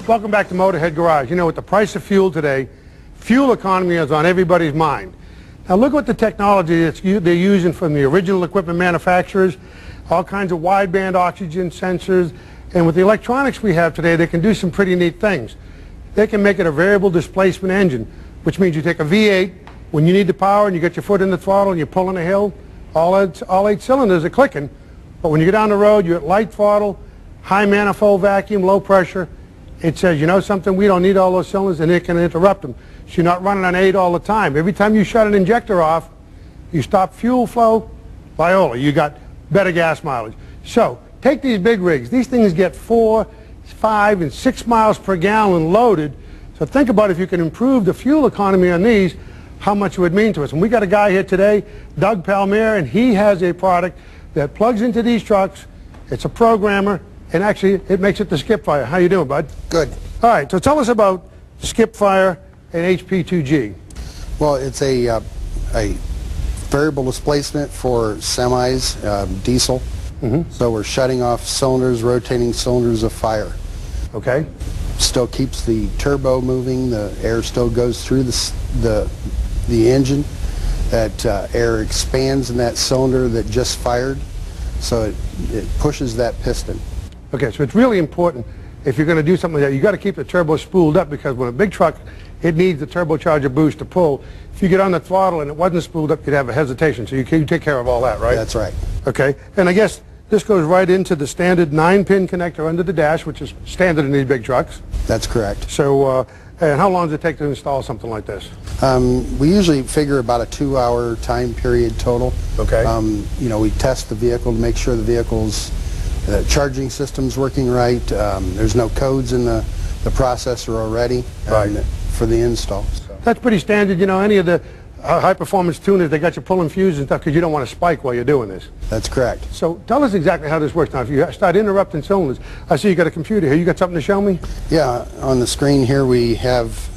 Welcome back to MotorHead Garage. You know, with the price of fuel today, fuel economy is on everybody's mind. Now look what the technology they're using from the original equipment manufacturers, all kinds of wideband oxygen sensors, and with the electronics we have today, they can do some pretty neat things. They can make it a variable displacement engine, which means you take a V8, when you need the power and you get your foot in the throttle and you're pulling a hill, all eight cylinders are clicking, but when you get down the road, you're at light throttle, high manifold vacuum, low pressure. It says, you know something, we don't need all those cylinders, and it can interrupt them. So you're not running on 8 all the time. Every time you shut an injector off, you stop fuel flow, viola, you got better gas mileage. So take these big rigs. These things get 4, 5, and 6 miles per gallon loaded. So think about if you can improve the fuel economy on these, how much it would mean to us. And we got a guy here today, Doug Palmier, and he has a product that plugs into these trucks. It's a programmer, and actually it makes it the SKIP-FIRE. How you doing, bud? Good. All right, so tell us about SKIP-FIRE and HP2g. Well, it's a variable displacement for semis, diesel. So we're shutting off cylinders, rotating cylinders of fire. Okay. Still keeps the turbo moving. The air still goes through the engine. That air expands in that cylinder that just fired, so it pushes that piston. Okay, so it's really important if you're going to do something like that, you got to keep the turbo spooled up, because when a big truck, it needs the turbocharger boost to pull. If you get on the throttle and it wasn't spooled up, you'd have a hesitation. So you take care of all that, right? That's right. Okay, and I guess this goes right into the standard 9-pin connector under the dash, which is standard in these big trucks. That's correct. So, and how long does it take to install something like this? We usually figure about a 2-hour time period total. Okay. You know, we test the vehicle to make sure the vehicle's charging system's working right. There's no codes in the processor already for the install. So. That's pretty standard. You know, any of the high-performance tuners, they got you pulling fuses and stuff because you don't want to spike while you're doing this. That's correct. So tell us exactly how this works. Now, if you start interrupting cylinders, I see you got a computer here. You got something to show me? Yeah, on the screen here we have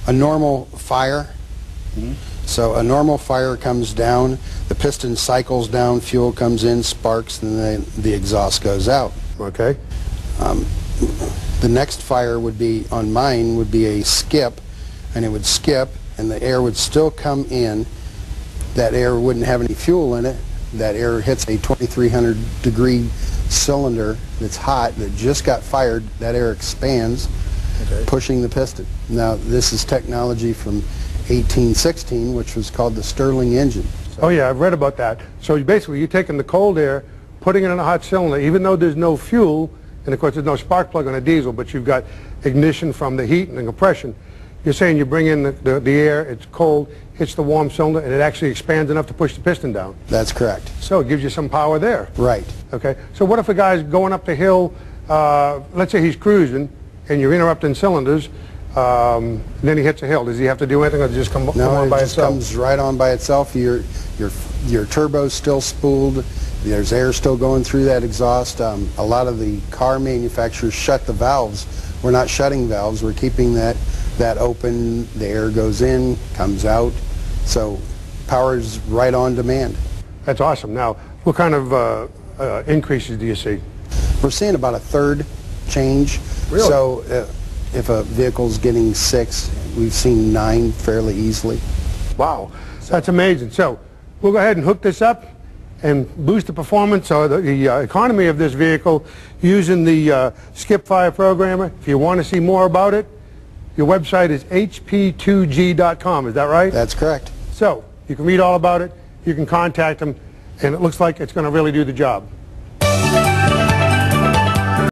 a normal fire. So a normal fire comes down, the piston cycles down, fuel comes in, sparks, and then the exhaust goes out. Okay. The next fire would be, on mine, would be a skip, and it would skip, and the air would still come in. That air wouldn't have any fuel in it. That air hits a 2300 degree cylinder that's hot, that just got fired. That air expands, pushing the piston. Now, this is technology from 1816, which was called the Stirling engine. So, oh yeah, I've read about that. So basically you're taking the cold air, putting it in a hot cylinder, even though there's no fuel, and of course there's no spark plug on a diesel, but you've got ignition from the heat and the compression. You're saying you bring in the air, it's cold, hits the warm cylinder, and it actually expands enough to push the piston down. That's correct. So it gives you some power there. Right. Okay. So what if a guy's going up the hill, let's say he's cruising, and you're interrupting cylinders, then he hits a hill. Does he have to do anything, or does it just come on by itself? No, it just comes right on by itself. Your turbo's still spooled. There's air still going through that exhaust. A lot of the car manufacturers shut the valves. We're not shutting valves. We're keeping that open. The air goes in, comes out. So power's right on demand. That's awesome. Now, what kind of increases do you see? We're seeing about a third change. Really? So if a vehicle's getting 6, we've seen 9 fairly easily. Wow, that's amazing. So we'll go ahead and hook this up and boost the performance or the economy of this vehicle using the SKIP-FIRE programmer. If you want to see more about it, your website is HP2g.com. Is that right? That's correct. So you can read all about it. You can contact them, and it looks like it's going to really do the job.